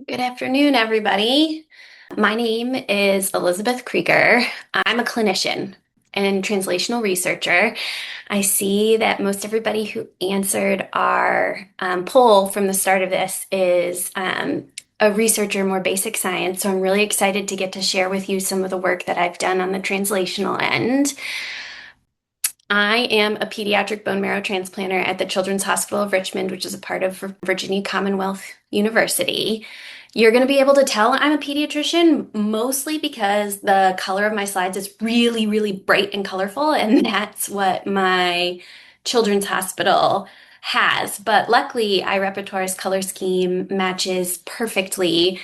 Good afternoon, everybody. My name is Elizabeth Krieger. I'm a clinician and translational researcher. I see that most everybody who answered our poll from the start of this is a researcher in more basic science. So I'm really excited to get to share with you some of the work that I've done on the translational end. I am a pediatric bone marrow transplanter at the Children's Hospital of Richmond, which is a part of Virginia Commonwealth University. You're going to be able to tell I'm a pediatrician mostly because the color of my slides is really, really bright and colorful, and that's what my children's hospital has. But luckily, iRepertoire's color scheme matches perfectly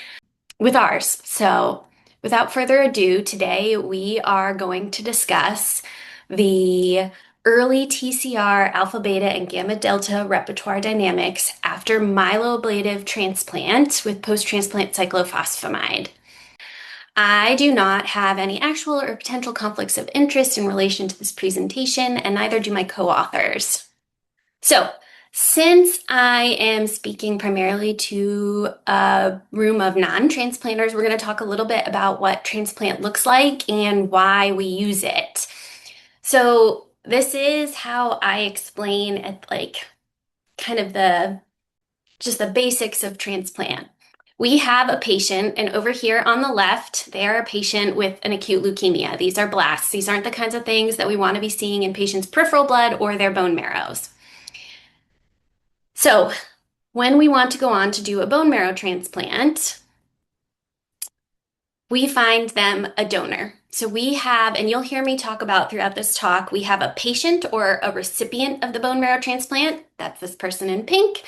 with ours. So without further ado, today we are going to discuss the early TCR alpha, beta, and gamma delta repertoire dynamics after myeloablative transplant with post-transplant cyclophosphamide. I do not have any actual or potential conflicts of interest in relation to this presentation, and neither do my co-authors. So, since I am speaking primarily to a room of non-transplanters, we're going to talk a little bit about what transplant looks like and why we use it. So this is how I explain it, like kind of just the basics of transplant. We have a patient, and over here on the left, they are a patient with an acute leukemia. These are blasts. These aren't the kinds of things that we want to be seeing in patients' peripheral blood or their bone marrows. So when we want to go on to do a bone marrow transplant, we find them a donor. So we have, and you'll hear me talk about throughout this talk, we have a patient or a recipient of the bone marrow transplant. That's this person in pink.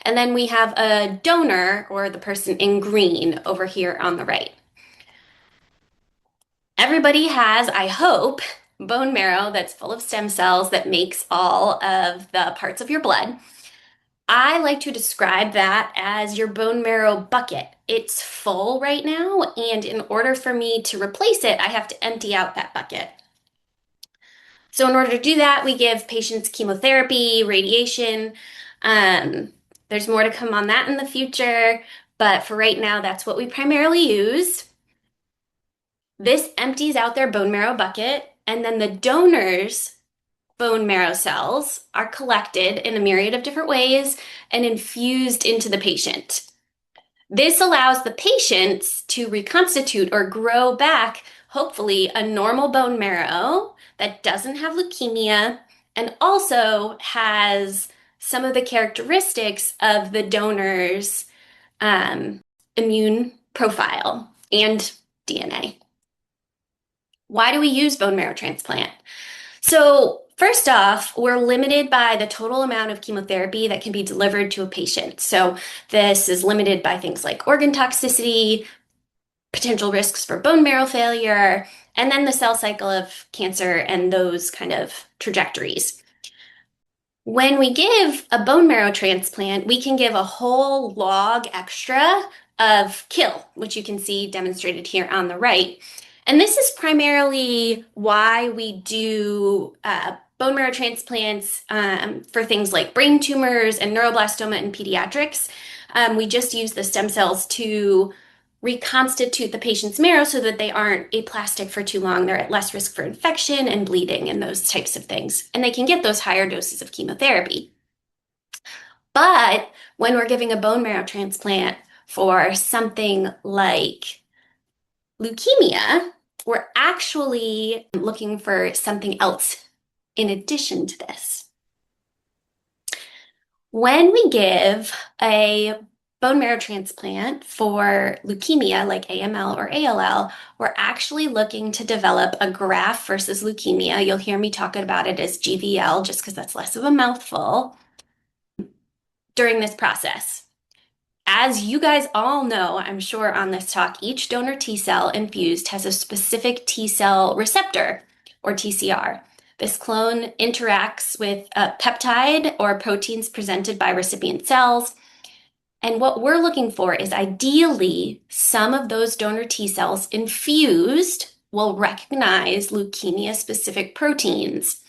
And then we have a donor, or the person in green, over here on the right. Everybody has, I hope, bone marrow that's full of stem cells that makes all of the parts of your blood. I like to describe that as your bone marrow bucket. It's full right now, and in order for me to replace it, I have to empty out that bucket. So in order to do that, we give patients chemotherapy, radiation. There's more to come on that in the future, but for right now, that's what we primarily use. This empties out their bone marrow bucket, and then the donor's bone marrow cells are collected in a myriad of different ways and infused into the patient. This allows the patients to reconstitute or grow back, hopefully, a normal bone marrow that doesn't have leukemia and also has some of the characteristics of the donor's immune profile and DNA. Why do we use bone marrow transplant? So first off, we're limited by the total amount of chemotherapy that can be delivered to a patient. So this is limited by things like organ toxicity, potential risks for bone marrow failure, and then the cell cycle of cancer and those kind of trajectories. When we give a bone marrow transplant, we can give a whole log extra of kill, which you can see demonstrated here on the right. And this is primarily why we do bone marrow transplants for things like brain tumors and neuroblastoma in pediatrics. We just use the stem cells to reconstitute the patient's marrow so that they aren't aplastic for too long. They're at less risk for infection and bleeding and those types of things. And they can get those higher doses of chemotherapy. But when we're giving a bone marrow transplant for something like leukemia, we're actually looking for something else in addition to this. When we give a bone marrow transplant for leukemia like AML or ALL, we're actually looking to develop a graft versus leukemia. You'll hear me talking about it as GVL just because that's less of a mouthful during this process. As you guys all know, I'm sure on this talk, each donor T cell infused has a specific T cell receptor, or TCR. This clone interacts with a peptide or proteins presented by recipient cells. And what we're looking for is ideally some of those donor T cells infused will recognize leukemia-specific proteins,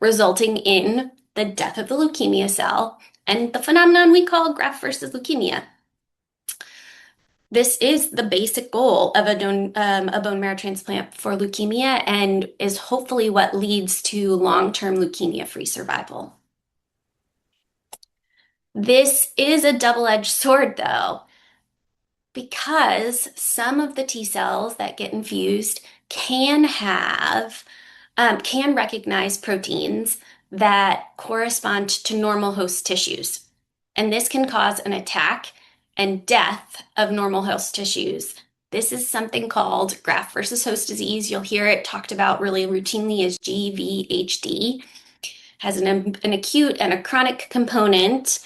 resulting in the death of the leukemia cell and the phenomenon we call graft versus leukemia. This is the basic goal of a bone marrow transplant for leukemia and is hopefully what leads to long-term leukemia-free survival. This is a double-edged sword, though, because some of the T cells that get infused can recognize proteins that correspond to normal host tissues. And this can cause an attack and death of normal host tissues. This is something called graft-versus-host disease. You'll hear it talked about really routinely as GVHD. Has an acute and a chronic component.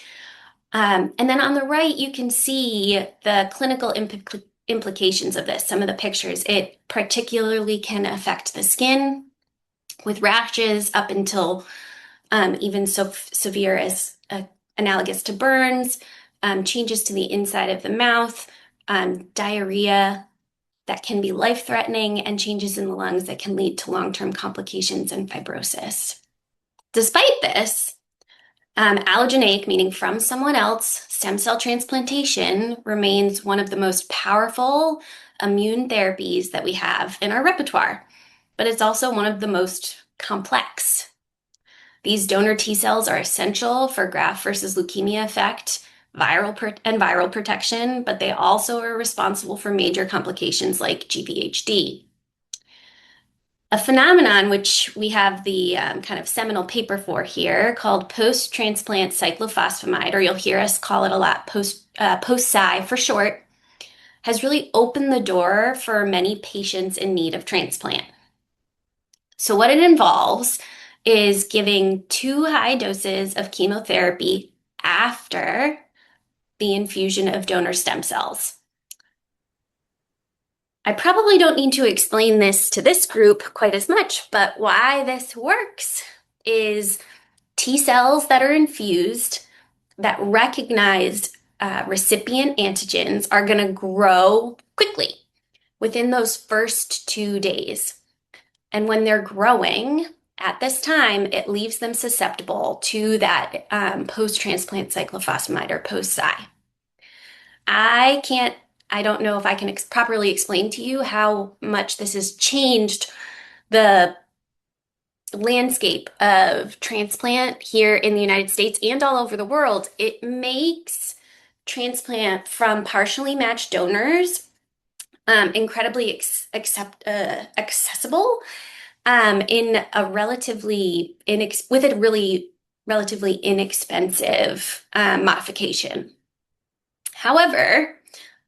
And then on the right, you can see the clinical implications of this, some of the pictures. It particularly can affect the skin with rashes up until even so severe as analogous to burns, changes to the inside of the mouth, diarrhea that can be life-threatening, and changes in the lungs that can lead to long-term complications and fibrosis. Despite this, allogeneic, meaning from someone else, stem cell transplantation remains one of the most powerful immune therapies that we have in our repertoire, but it's also one of the most complex. These donor T cells are essential for graft versus leukemia effect, viral protection, but they also are responsible for major complications like GVHD. A phenomenon which we have the kind of seminal paper for here called post-transplant cyclophosphamide, or you'll hear us call it a lot PTCy for short, has really opened the door for many patients in need of transplant. So what it involves is giving 2 high doses of chemotherapy after the infusion of donor stem cells. I probably don't need to explain this to this group quite as much, but why this works is T cells that are infused that recognize recipient antigens are going to grow quickly within those first 2 days. And when they're growing at this time, it leaves them susceptible to that post-transplant cyclophosphamide or PTCy. I don't know if I can properly explain to you how much this has changed the landscape of transplant here in the United States and all over the world. It makes transplant from partially matched donors incredibly accessible in a relatively inexpensive modification. However,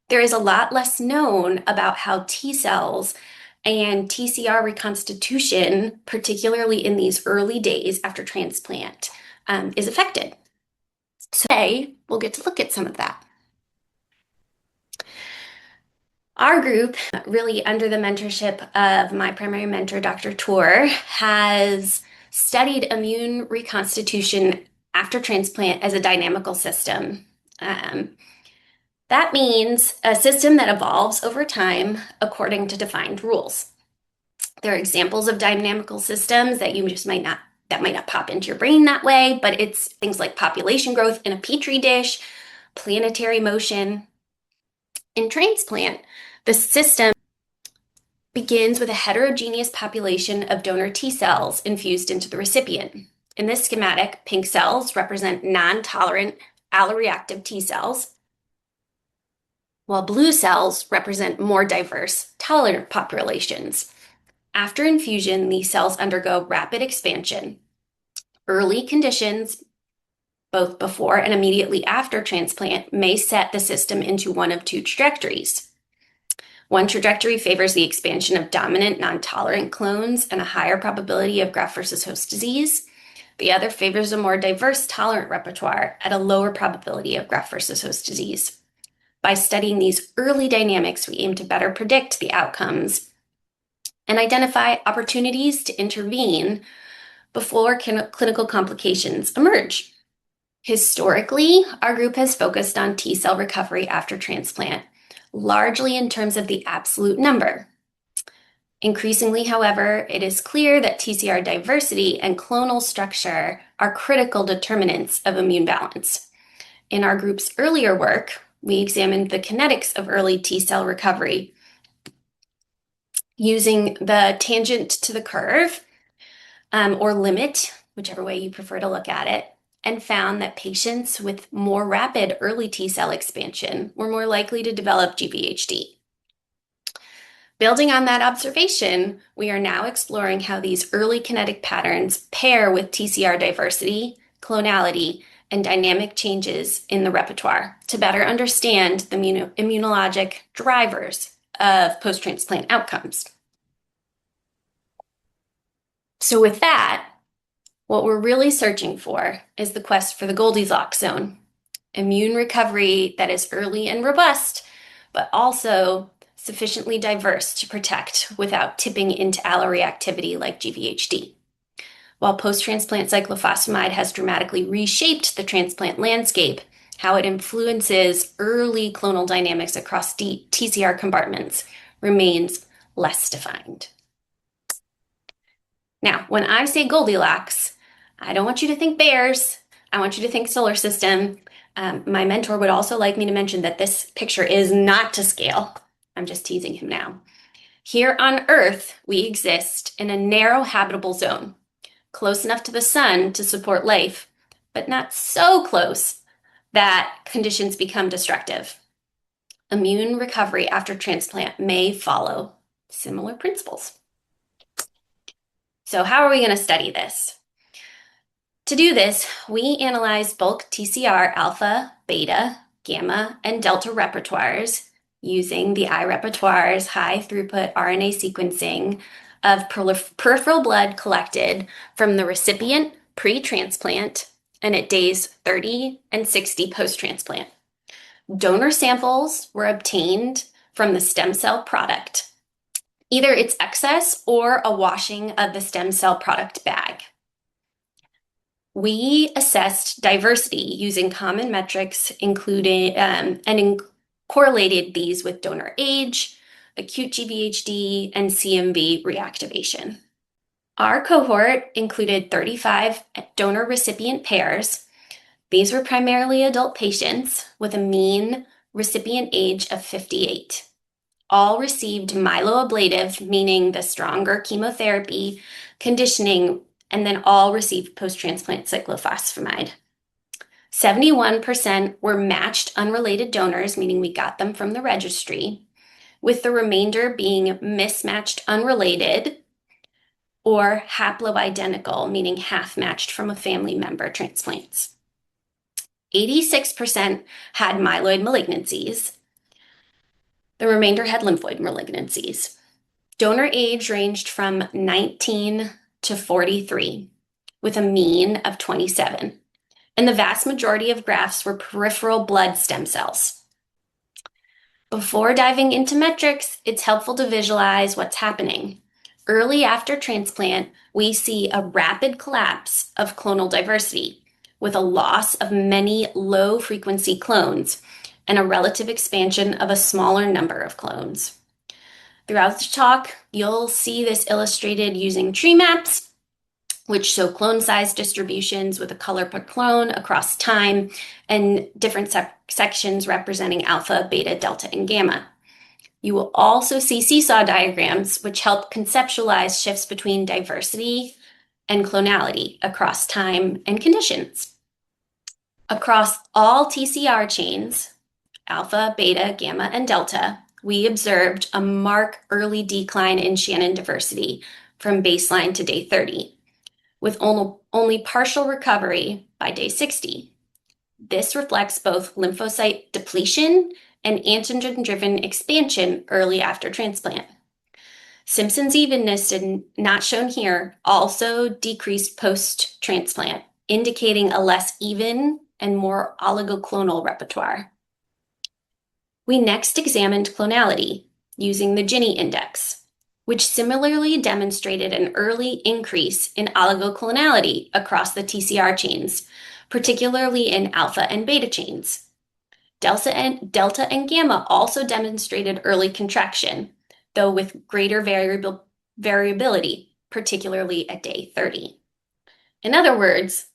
there is a lot less known about how T cells and TCR reconstitution, particularly in these early days after transplant, is affected. So today, we'll get to look at some of that. Our group, really under the mentorship of my primary mentor, Dr. Tour, has studied immune reconstitution after transplant as a dynamical system. That means a system that evolves over time according to defined rules. There are examples of dynamical systems that might not pop into your brain that way, but it's things like population growth in a petri dish, planetary motion. In transplant, the system begins with a heterogeneous population of donor T cells infused into the recipient. In this schematic, pink cells represent non-tolerant alloreactive T cells, while blue cells represent more diverse, tolerant populations. After infusion, these cells undergo rapid expansion. Early conditions, both before and immediately after transplant, may set the system into one of 2 trajectories. One trajectory favors the expansion of dominant non-tolerant clones and a higher probability of graft-versus-host disease. The other favors a more diverse tolerant repertoire at a lower probability of graft-versus-host disease. By studying these early dynamics, we aim to better predict the outcomes and identify opportunities to intervene before clinical complications emerge. Historically, our group has focused on T cell recovery after transplant, largely in terms of the absolute number. Increasingly, however, it is clear that TCR diversity and clonal structure are critical determinants of immune balance. In our group's earlier work, we examined the kinetics of early T-cell recovery using the tangent to the curve, or limit, whichever way you prefer to look at it, and found that patients with more rapid early T-cell expansion were more likely to develop GVHD. Building on that observation, we are now exploring how these early kinetic patterns pair with TCR diversity, clonality, and dynamic changes in the repertoire to better understand the immunologic drivers of post-transplant outcomes. So with that, what we're really searching for is the quest for the Goldilocks zone, immune recovery that is early and robust, but also sufficiently diverse to protect without tipping into alloreactivity like GVHD. While post-transplant cyclophosphamide has dramatically reshaped the transplant landscape, how it influences early clonal dynamics across TCR compartments remains less defined. Now, when I say Goldilocks, I don't want you to think bears. I want you to think solar system. My mentor would also like me to mention that this picture is not to scale. I'm just teasing him now. Here on Earth, we exist in a narrow habitable zone, close enough to the sun to support life, but not so close that conditions become destructive. Immune recovery after transplant may follow similar principles. So how are we going to study this? To do this, we analyzed bulk TCR alpha, beta, gamma, and delta repertoires using the iRepertoire's high-throughput RNA sequencing of peripheral blood collected from the recipient pre-transplant and at days 30 and 60 post-transplant. Donor samples were obtained from the stem cell product, either its excess or a washing of the stem cell product bag. We assessed diversity using common metrics, including and correlated these with donor age, acute GVHD, and CMV reactivation. Our cohort included 35 donor recipient pairs. These were primarily adult patients with a mean recipient age of 58. All received myeloablative, meaning the stronger chemotherapy, conditioning, and then all received post-transplant cyclophosphamide. 71% were matched unrelated donors, meaning we got them from the registry, with the remainder being mismatched unrelated or haploidentical, meaning half-matched from a family member transplants. 86% had myeloid malignancies. The remainder had lymphoid malignancies. Donor age ranged from 19 to 43, with a mean of 27. And the vast majority of grafts were peripheral blood stem cells. Before diving into metrics, it's helpful to visualize what's happening. Early after transplant, we see a rapid collapse of clonal diversity, with a loss of many low-frequency clones and a relative expansion of a smaller number of clones. Throughout the talk, you'll see this illustrated using tree maps, which show clone size distributions with a color per clone across time and different sections representing alpha, beta, delta, and gamma. You will also see seesaw diagrams, which help conceptualize shifts between diversity and clonality across time and conditions. Across all TCR chains, alpha, beta, gamma, and delta, we observed a marked early decline in Shannon diversity from baseline to day 30, with only partial recovery by day 60. This reflects both lymphocyte depletion and antigen-driven expansion early after transplant. Simpson's evenness, not shown here, also decreased post-transplant, indicating a less even and more oligoclonal repertoire. We next examined clonality using the Gini index, which similarly demonstrated an early increase in oligoclonality across the TCR chains, particularly in alpha and beta chains. Delta and gamma also demonstrated early contraction, though with greater variability, particularly at day 30. In other words,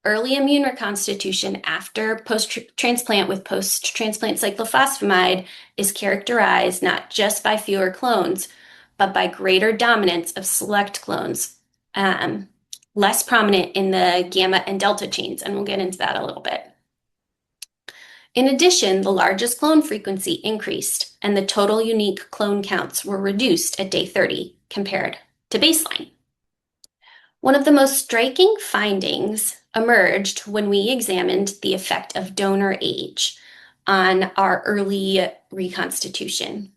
early immune reconstitution after post-transplant with post-transplant cyclophosphamide is characterized not just by fewer clones, but by greater dominance of select clones, less prominent in the gamma and delta chains, and we'll get into that a little bit. In addition, the largest clone frequency increased, and the total unique clone counts were reduced at day 30 compared to baseline. One of the most striking findings emerged when we examined the effect of donor age on our early reconstitution.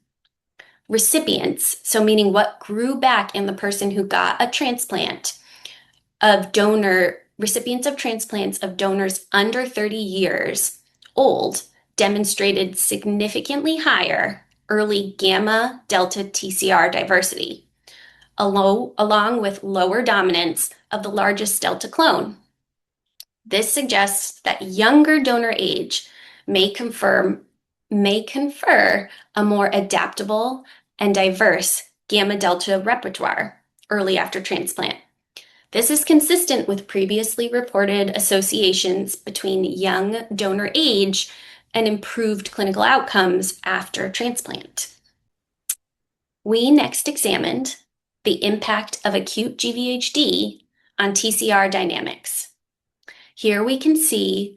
Recipients, so meaning what grew back in the person who got a transplant of recipients of transplants of donors under 30 years old, demonstrated significantly higher early gamma delta TCR diversity, along with lower dominance of the largest delta clone. This suggests that younger donor age may confer a more adaptable and diverse gamma delta repertoire early after transplant. This is consistent with previously reported associations between young donor age and improved clinical outcomes after transplant. We next examined the impact of acute GVHD on TCR dynamics. Here we can see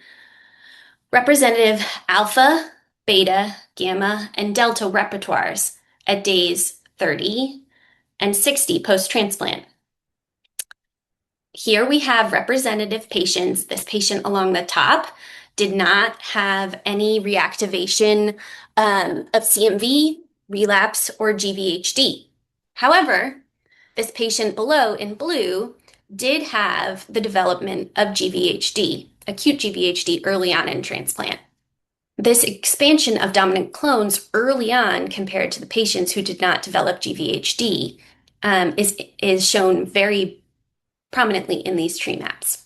representative alpha, beta, gamma, and delta repertoires at days 30 and 60 post-transplant. Here we have representative patients. This patient along the top did not have any reactivation of CMV, relapse, or GVHD. However, this patient below in blue did have the development of GVHD, acute GVHD, early on in transplant. This expansion of dominant clones early on compared to the patients who did not develop GVHD is shown very prominently in these tree maps.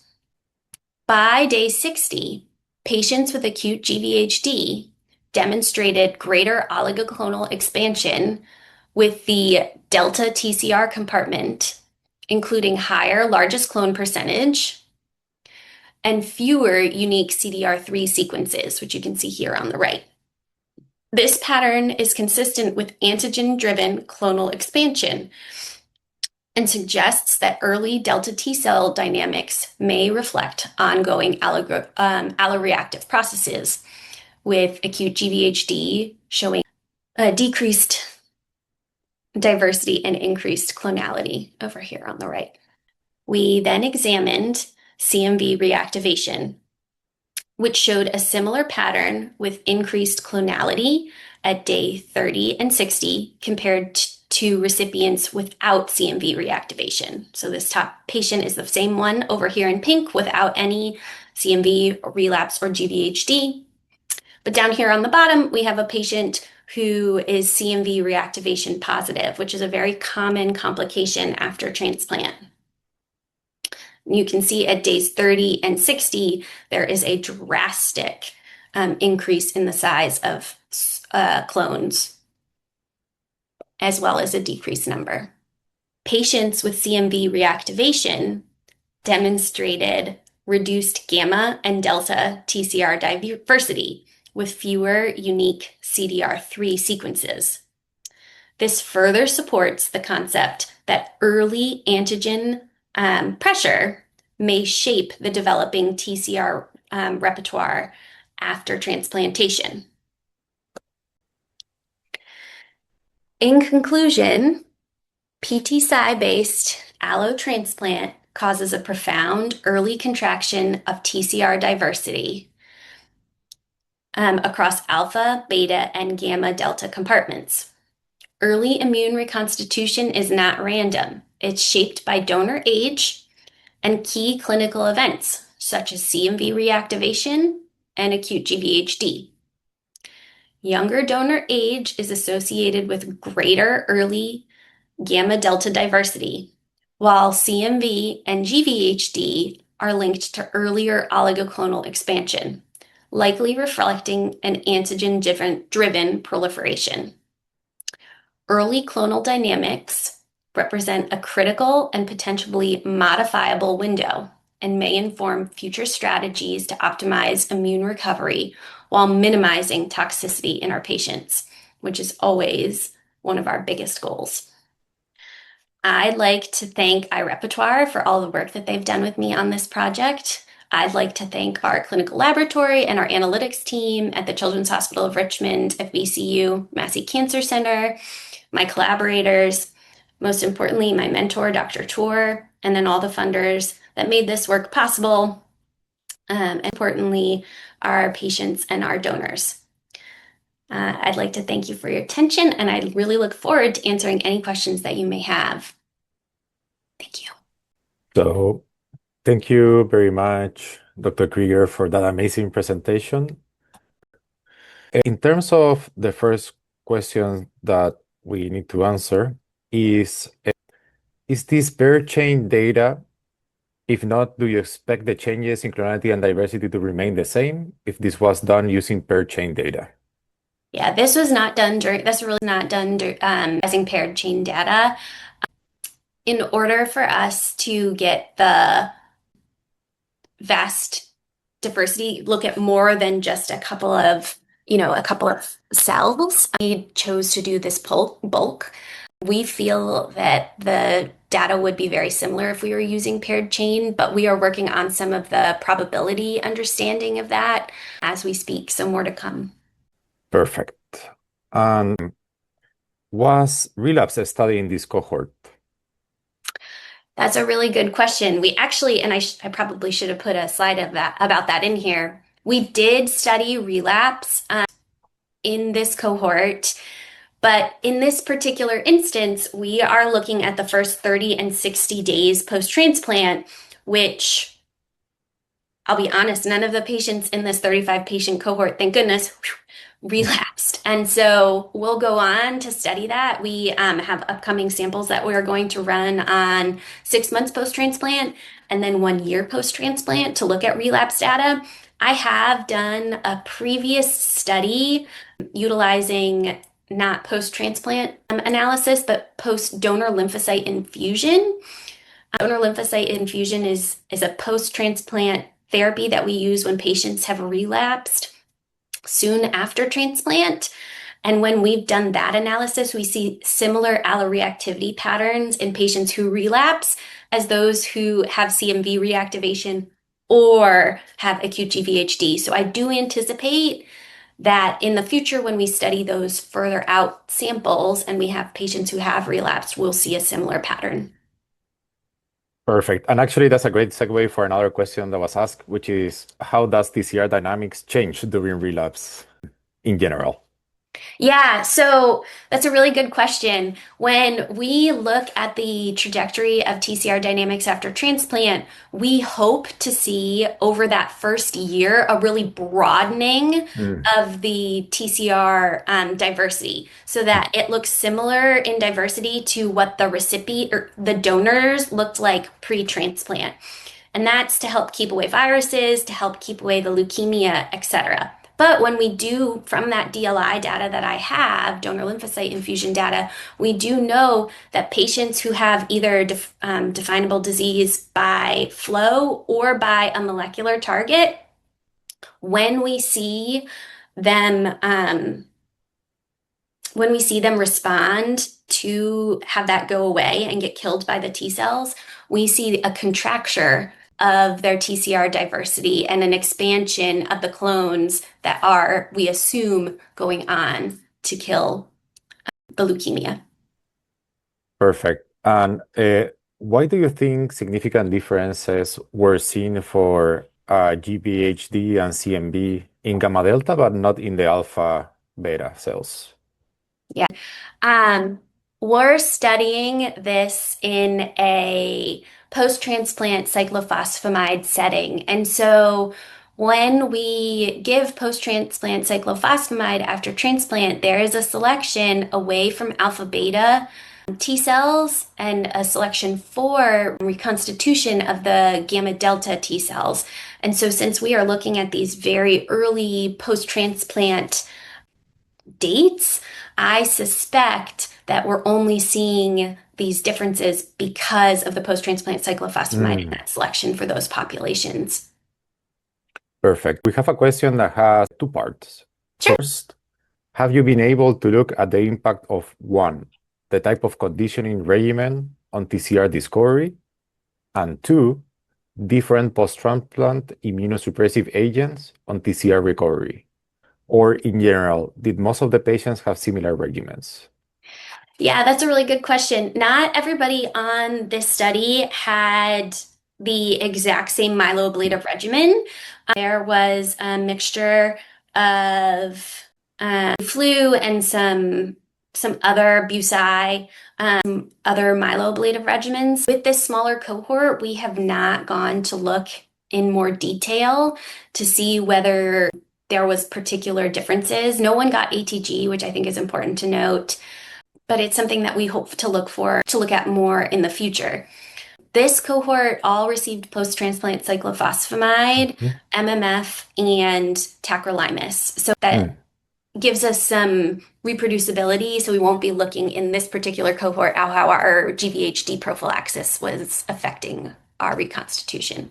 By day 60, patients with acute GVHD demonstrated greater oligoclonal expansion with the delta TCR compartment, including higher largest clone percentage and fewer unique CDR3 sequences, which you can see here on the right. This pattern is consistent with antigen-driven clonal expansion and suggests that early delta T cell dynamics may reflect ongoing alloreactive processes, with acute GVHD showing a decreased diversity and increased clonality over here on the right. We then examined CMV reactivation, which showed a similar pattern with increased clonality at day 30 and 60 compared to recipients without CMV reactivation. So this top patient is the same one over here in pink without any CMV, relapse, or GVHD. But down here on the bottom, we have a patient who is CMV reactivation positive, which is a very common complication after transplant. You can see at days 30 and 60, there is a drastic increase in the size of clones, as well as a decreased number. Patients with CMV reactivation demonstrated reduced gamma and delta TCR diversity with fewer unique CDR3 sequences. This further supports the concept that early antigen pressure may shape the developing TCR repertoire after transplantation. In conclusion, PTCy-based allotransplant causes a profound early contraction of TCR diversity across alpha, beta, and gamma delta compartments. Early immune reconstitution is not random. It's shaped by donor age and key clinical events, such as CMV reactivation and acute GVHD. Younger donor age is associated with greater early gamma delta diversity, while CMV and GVHD are linked to earlier oligoclonal expansion, likely reflecting an antigen-driven proliferation. Early clonal dynamics represent a critical and potentially modifiable window and may inform future strategies to optimize immune recovery while minimizing toxicity in our patients, which is always one of our biggest goals. I'd like to thank iRepertoire for all the work that they've done with me on this project. I'd like to thank our clinical laboratory and our analytics team at the Children's Hospital of Richmond at VCU Massey Cancer Center, my collaborators, most importantly, my mentor, Dr. Tour, and then all the funders that made this work possible, and importantly, our patients and our donors. I'd like to thank you for your attention, and I really look forward to answering any questions that you may have. Thank you. So thank you very much, Dr. Krieger, for that amazing presentation. In terms of the first question that we need to answer is this paired chain data? If not, do you expect the changes in clonality and diversity to remain the same if this was done using paired chain data? Yeah, this was not done using paired chain data. In order for us to get the vast diversity, look at more than just a couple of cells, we chose to do this bulk. We feel that the data would be very similar if we were using paired chain, but we are working on some of the probability understanding of that as we speak, so more to come. Perfect. And was relapse a study in this cohort? That's a really good question. We actually, and I probably should have put a slide about that in here. We did study relapse in this cohort, but in this particular instance, we are looking at the first 30 and 60 days post-transplant, which I'll be honest, none of the patients in this 35 patient cohort, thank goodness, relapsed. And so we'll go on to study that. We have upcoming samples that we are going to run on 6 months post-transplant and then 1 year post-transplant to look at relapse data. I have done a previous study utilizing not post-transplant analysis, but post-donor lymphocyte infusion. Donor lymphocyte infusion is a post-transplant therapy that we use when patients have relapsed soon after transplant. And when we've done that analysis, we see similar alloreactivity patterns in patients who relapse as those who have CMV reactivation or have acute GVHD. So I do anticipate that in the future, when we study those further out samples and we have patients who have relapsed, we'll see a similar pattern. Perfect. And actually, that's a great segue for another question that was asked, which is how does TCR dynamics change during relapse in general? Yeah, so that's a really good question. When we look at the trajectory of TCR dynamics after transplant, we hope to see over that first year a really broadening of the TCR diversity so that it looks similar in diversity to what the recipient or the donors looked like pre-transplant. And that's to help keep away viruses, to help keep away the leukemia, etc. But when we do, from that DLI data that I have, donor lymphocyte infusion data, we do know that patients who have either definable disease by flow or by a molecular target, when we see them respond to have that go away and get killed by the T cells, we see a contracture of their TCR diversity and an expansion of the clones that are, we assume, going on to kill the leukemia. Perfect. And why do you think significant differences were seen for GVHD and CMV in gamma delta, but not in the alpha beta cells? Yeah. We're studying this in a post-transplant cyclophosphamide setting. And so when we give post-transplant cyclophosphamide after transplant, there is a selection away from alpha beta T cells and a selection for reconstitution of the gamma delta T cells. And so since we are looking at these very early post-transplant dates, I suspect that we're only seeing these differences because of the post-transplant cyclophosphamide and Mm, that selection for those populations. perfect. We have a question that has two parts. Sure. First, have you been able to look at the impact of one, the type of conditioning regimen on TCR discovery, and two, different post-transplant immunosuppressive agents on TCR recovery? Or in general, did most of the patients have similar regimens? Yeah, that's a really good question. Not everybody on this study had the exact same myeloablative regimen. There was a mixture of flu and some other BUSI, other myeloablative regimens. With this smaller cohort, we have not gone to look in more detail to see whether there was particular differences. No one got ATG, which I think is important to note, but it's something that we hope to look at more in the future. This cohort all received post-transplant cyclophosphamide, Mhm. MMF, and tacrolimus. So that Mm, gives us some reproducibility. So we won't be looking in this particular cohort how our GVHD prophylaxis was affecting our reconstitution.